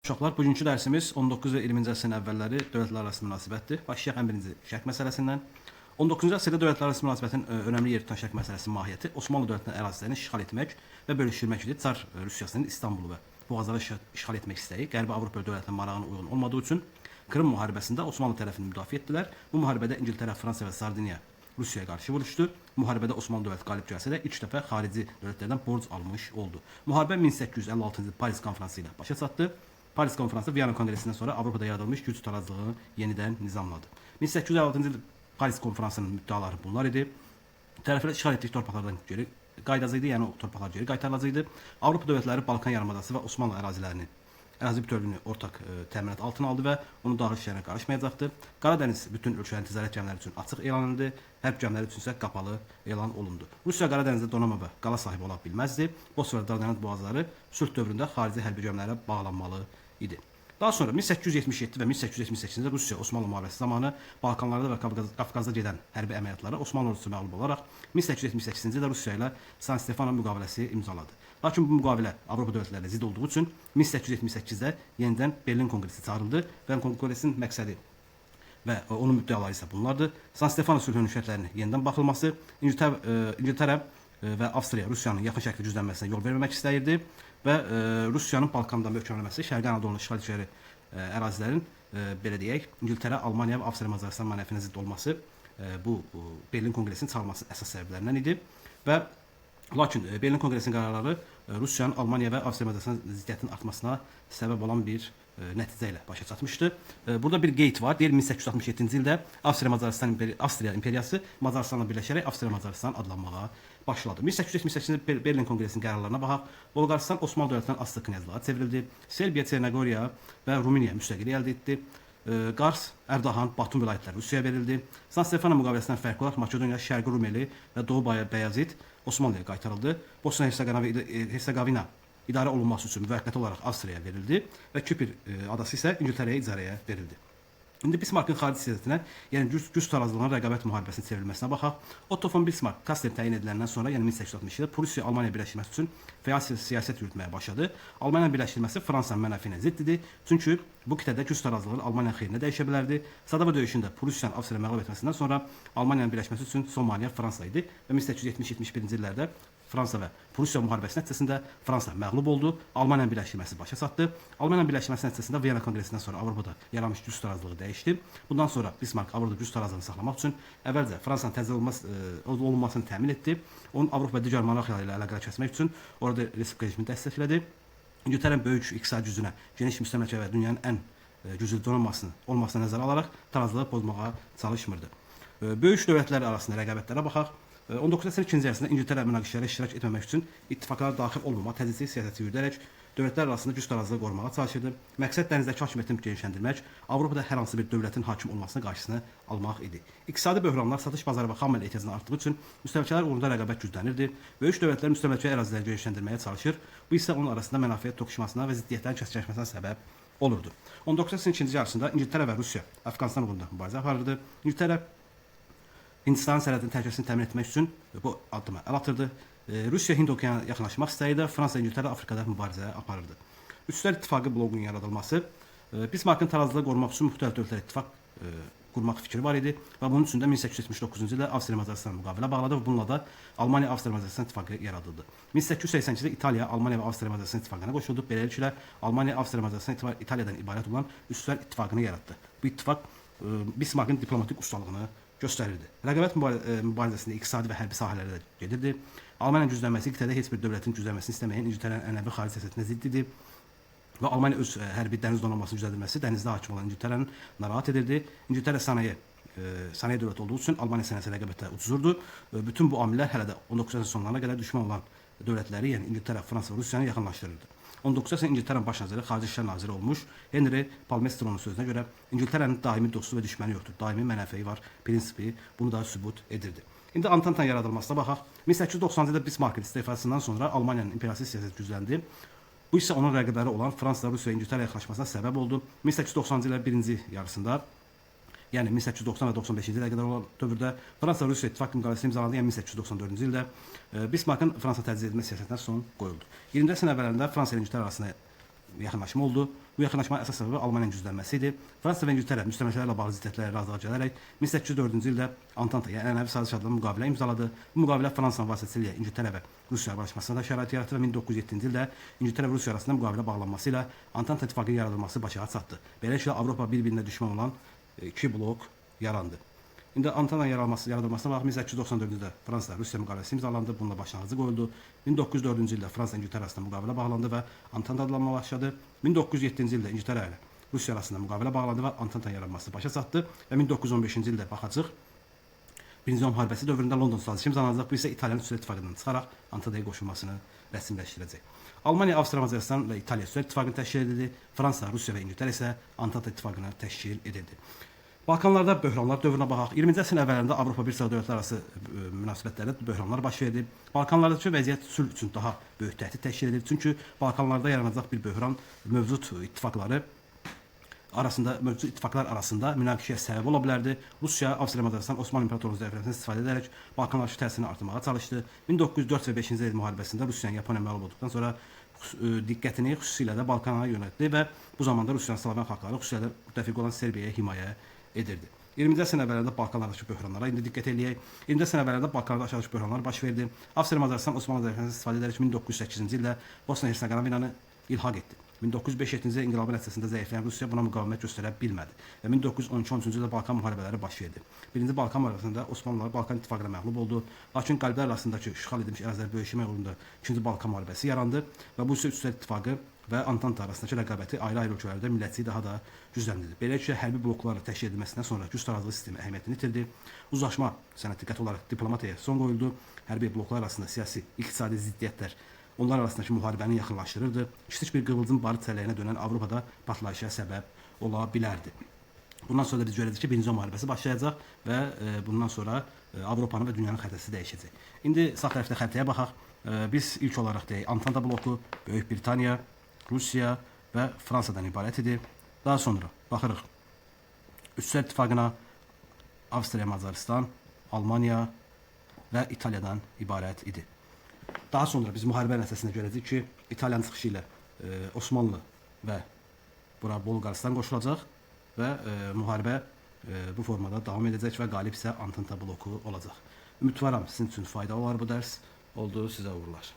Uşaqlar, bugünkü dərsimiz 19 və 20-ci əsrin əvvəlləri dövlətlər arası münasibətdir. Başlayaq ən birinci şərq məsələsindən. 19-cu əsrdə dövlətlər arası münasibətin önəmli yer tutan şərq məsələsinin mahiyyəti Osmanlı dövlətinin ərazilərini işğal etmək və bölüşdürmək idi. Çar Rusiyasının İstanbulu və Boğazları işğal etmək istəyi Qərbi Avropa dövlətlərinin marağına uyğun olmadığı üçün Krım müharibəsində Osmanlı tərəfini müdafiə etdilər. Bu müharibədə İngiltərə, Fransa və Sardiniya Rusiyaya qarşı vuruşdu. Müharibədə Osmanlı dövləti qalib gəlsə də ilk dəfə xarici dövlətlərdən borc almış oldu. Müharibə 1856-cı Paris konfransı ilə başa çatdı. Paris konfransı Viyana konqresindən sonra Avropada yaradılmış güc tarazlığını yenidən nizamladı. 1856-cı il Paris konfransının müddəaları bunlar idi. Tərəflər işğal etdiyi torpaqlardan geri qaydacaqdı, yəni o torpaqlar geri qaytarılacaqdı. Avropa dövlətləri Balkan yarımadası və Osmanlı ərazi bütövlüyünü ortaq təminat altına aldı və onun dağılış işlərinə qarışmayacaqdı. Qaradəniz bütün ölkələrin ticarət gəmiləri üçün açıq elan edildi, hərb gəmiləri üçün isə qapalı elan olundu. Rusiya Qaradənizdə donanma və qala sahibi ola bilməzdi. Bosfor və Dardanel boğazları sülh dövründə xarici hərbi gəmilərə bağlanmalı idi. Daha sonra 1877 və 1878-ci Rusiya Osmanlı müharibəsi zamanı Balkanlarda və Qafqazda gedən hərbi əməliyyatlara Osmanlı ordusu məğlub olaraq 1878-ci ildə Rusiya ilə San Stefano müqaviləsi imzaladı. Lakin bu müqavilə Avropa dövlətlərinə zidd olduğu üçün 1878-də yenidən Berlin konqresi çağırıldı və konqresin məqsədi və onun müddəaları isə bunlardır. San Stefano sülhünün şərtlərinin yenidən baxılması, İngiltərə və Avstriya Rusiyanın yaxın şəkildə güclənməsinə yol verməmək istəyirdi və Rusiyanın Balkanda möhkəmlənməsi, Şərqi Anadolunun işğal edəcəyi ərazilərin belə deyək, İngiltərə, Almaniya və Avstriya Macaristan mənəfinə zidd olması bu Berlin konqresinin çağırılması əsas səbəblərindən idi və lakin Berlin konqresinin qərarları Rusiyanın Almaniya və Avstriya Macaristan ziddiyyətinin artmasına səbəb olan bir nəticə ilə başa çatmışdı. Burada bir qeyd var. Deyir 1867-ci ildə Avstriya imperiyası Macaristanla birləşərək Avstriya Macaristan adlanmağa başladı. 1878-ci Berlin konqresinin qərarlarına baxaq. Bolqaristan Osmanlı dövlətindən asılı knyazlığa çevrildi. Serbiya, Çernogoriya və Rumıniya müstəqillik əldə etdi. Qars, Ərdahan, Batum vilayətləri Rusiyaya verildi. San Stefano müqaviləsindən fərqli olaraq Makedoniya, Şərqi Rumeli və Doğu Bəyazit Osmanlıya qaytarıldı. Bosna-Herseqovina idarə olunması üçün müvəqqəti olaraq Avstriyaya verildi və Kipr adası isə İngiltərəyə icarəyə verildi. İndi Bismarckın xarici siyasətinə, yəni güc tarazlığına rəqabət müharibəsinin çevrilməsinə baxaq. Otto von Bismarck Kassel təyin ediləndən sonra, yəni 1862-də Rusiya Almaniya birləşdirməsi üçün fəal siyasət yürütməyə başladı. Almaniya birləşdirilməsi Fransanın mənəfinə zidd idi. Çünki bu qitədə güc tarazlığı Almaniyanın xeyrinə dəyişə bilərdi. Sadava döyüşündə Rusiyanın Avstriyaya məğlub etməsindən sonra Almaniyanın birləşməsi üçün son maneə Fransa idi və 1870-71-ci illərdə Fransa və Rusiya müharibəsi nəticəsində Fransa məğlub oldu. Almaniyanın birləşdirilməsi başa çatdı. Almaniyanın birləşdirilməsi nəticəsində Viyana konqresindən sonra Avropada yaranmış güc tarazlığı dəyişdi. Bundan sonra Bismarck Avropada güc tarazlığını saxlamaq üçün əvvəlcə Fransanın təzyiq olunmasını təmin etdi. Onun Avropa və digər monarxiyaları ilə əlaqələr kəsmək üçün orada respublika rejimini dəstəklədi. İngiltərənin böyük iqtisadi gücünə, geniş müstəmləkə və dünyanın ən güclü donanmasının olmasına nəzərə alaraq tarazlığı pozmağa çalışmırdı. Böyük dövlətlər arasında rəqabətlərə baxaq. 19-cu əsrin ikinci yarısında İngiltərə münaqişələrə iştirak etməmək üçün ittifaqlara daxil olmamaq, tədricli siyasəti yürüdərək dövlətlər arasında güc tarazlığı qorumağa çalışırdı. Məqsəd dənizdəki hakimiyyətini genişləndirmək, Avropada hər hansı bir dövlətin hakim olmasının qarşısını almaq idi. İqtisadi böhranlar satış bazarı və xam əl ehtiyacının artdığı üçün müstəmləkələr uğrunda rəqabət güclənirdi. Böyük dövlətlər müstəmləkə əraziləri genişləndirməyə çalışır. Bu isə onun arasında mənafeət toqquşmasına və ziddiyyətlərin kəskinləşməsinə səbəb olurdu. 19-cu əsrin ikinci yarısında İngiltərə və Rusiya Əfqanistan uğrunda mübarizə aparırdı. İngiltərə Hindistanın sərhədini təhlükəsini təmin etmək üçün bu addıma əl atırdı. Rusiya Hind okeanına yaxınlaşmaq istəyi də Fransa, İngiltərə Afrikada mübarizə aparırdı. Üçlər İttifaqı bloqunun yaradılması, Bismarckın tarazlığı qorumaq üçün müxtəlif dövlətlər ittifaq qurmaq fikri var idi və bunun üçün də 1879-cu ildə Avstriya Macaristan müqavilə bağladı və bununla da Almaniya Avstriya Macaristan ittifaqı yaradıldı. 1882-də İtaliya Almaniya və Avstriya Macaristan ittifaqına qoşuldu. Beləliklə Almaniya Avstriya Macaristan İtaliyadan ibarət olan üçlər ittifaqını yaratdı. Bu ittifaq Bismarckın diplomatik ustalığını göstərirdi. Rəqabət mübarizəsində iqtisadi və hərbi sahələrdə gedirdi. Almaniyanın güclənməsi qitədə heç bir dövlətin güclənməsini istəməyən İngiltərənin ənənəvi xarici siyasətinə zidd idi və Almaniya öz hərbi dəniz donanmasını gücləndirməsi dənizdə hakim olan İngiltərəni narahat edirdi. İngiltərə sənaye dövlət olduğu üçün Almaniya sənayesi rəqabətdə ucuzurdu. Bütün bu amillər hələ də 19-cu əsrin sonlarına qədər düşmən olan dövlətləri, yəni İngiltərə, Fransa və Rusiyanı yaxınlaşdırırdı. 19-cu əsrin İngiltərənin baş naziri, xarici İşlər naziri olmuş Henry Palmerstonun sözünə görə İngiltərənin daimi dostu və düşməni yoxdur. Daimi mənafeyi var prinsipi bunu da sübut edirdi. İndi Antantanın yaradılmasına baxaq. 1890-cı ildə Bismarckın istefasından sonra Almaniyanın imperialist siyasəti gücləndi. Bu isə onun rəqibləri olan Fransa, Rusiya və İngiltərə yaxınlaşmasına səbəb oldu. 1890-cı ilin birinci yarısında, yəni 1890 və 95-ci ilə qədər olan dövrdə Fransa-Rusiya ittifaq müqaviləsini imzalandı, yəni 1894-cü ildə Bismarckın Fransa təcrid edilmə siyasətinə son qoyuldu. 20-ci əsrin əvvəllərində Fransa ilə İngiltərə arasında yaxınlaşma oldu. Bu yaxınlaşmanın əsas səbəbi Almaniyanın güclənməsi idi. Fransa və İngiltərə müstəmləkələrlə bağlı ziddiyyətlərə razılığa gələrək 1804-cü ildə Antanta, yəni ənənəvi saziş adlı müqavilə imzaladı. Bu müqavilə Fransanın vasitəsilə İngiltərə və Rusiya barışmasına da şərait yaratdı və 1907-ci ildə İngiltərə və Rusiya arasında müqavilə bağlanması ilə Antanta İttifaqının yaradılması başa çatdı. Beləliklə Avropa bir-birinə düşmən olan iki blok yarandı. İndi Antantanın yaradılmasına baxıb 1894-cü ildə Fransa-Rusiya müqaviləsi imzalandı. Bununla başlanğıcı qoyuldu. 1904-cü ildə Fransa-İngiltərə arasında müqavilə bağlandı və Antanta adlanma başladı. 1907-ci ildə İngiltərə ilə Rusiya arasında müqavilə bağlandı və Antantanın yaranması başa çatdı və 1915-ci ildə baxacaq. Birinci Dünya müharibəsi dövründə London sazişi imzalanacaq. Bu isə İtaliyanın Süd İttifaqından çıxaraq Antantaya qoşulmasını rəsmiləşdirəcək. Almaniya, Avstriya, Macaristan və İtaliya Süd İttifaqını təşkil edirdi. Fransa, Rusiya və İngiltərə isə Antanta İttifaqını təşkil edirdi. Balkanlarda böhranlar dövrünə baxaq. 20-ci əsrin əvvəllərində Avropa bir sıra dövlətlər arası münasibətlərdə böhranlar baş verdi. Balkanlardakı vəziyyət sülh üçün daha böyük təhdid təşkil edir. Çünki Balkanlarda yaranacaq bir böhran mövcud ittifaqlar arasında münaqişəyə səbəb ola bilərdi. Rusiya, Avstriya, Macaristan Osmanlı İmperatorluğu zəifliyəsindən istifadə edərək Balkanlardakı təsirini artırmağa çalışdı. 1904 və 5-ci il müharibəsində Rusiyanın Yaponiya məğlub olduqdan sonra diqqətini xüsusilə də Balkanlara yönəltdi və bu zamanda Rusiyanın Slaviyan xalqları xüsusilə müttəfiq olan Serbiyaya himayə edirdi. 20-ci əsrin əvvəllərində Balkanlardakı böhranlara indi diqqət eləyək. 20-ci əsrin əvvəllərində Balkanlarda aşağıdakı böhranlar baş verdi. Avstriya, Macaristan Osmanlı zəifliyəsindən istifadə edərək 1908-ci ildə Bosna-Herseqovinanı ilhaq etdi. 1905-ci ildə inqilabın nəticəsində zəifləyən Rusiya buna müqavimət göstərə bilmədi və 1912-13-cü ildə Balkan müharibələri baş verdi. Birinci Balkan müharibəsində Osmanlılar Balkan İttifaqına məğlub oldu. Lakin qəlblər arasındakı işğal edilmiş ərazilər bölüşmə yolunda 2-ci Balkan müharibəsi yarandı və bu Süd İttifaqı və Antanta arasındakı rəqabəti ayrı-ayrı ölkələrdə millətçiliyi daha da gücləndirdi. Beləliklə hərbi bloklarla təşkil edilməsindən sonra güc tarazlığı sistemi əhəmiyyətini itirdi. Uzlaşma sənəti qəti olaraq diplomatiyaya son qoyuldu. Hərbi bloklar arasında siyasi, iqtisadi ziddiyyətlər onlar arasındakı müharibəni yaxınlaşdırırdı. Kiçik bir qığılcım barıt sələyinə dönən Avropada partlayışa səbəb ola bilərdi. Bundan sonra da biz görəcəyik ki, Birinci Dünya müharibəsi başlayacaq və bundan sonra Avropanın və dünyanın xəritəsi dəyişəcək. İndi sağ tərəfdə xəritəyə baxaq. Biz ilk olaraq deyək, Antanta bloku, Böyük Britaniya, Rusiya və Fransadan ibarət idi. Daha sonra baxırıq Üçlər İttifaqına Avstriya, Macaristan, Almaniya və İtaliyadan ibarət idi. Daha sonra biz müharibə nəticəsində görəcəyik ki, İtaliyanın çıxışı ilə Osmanlı və bura Bolqaristan qoşulacaq və müharibə bu formada davam edəcək və qalib isə Antanta bloku olacaq. Ümidvaram sizin üçün faydalı olar bu dərs. Oldu, sizə uğurlar.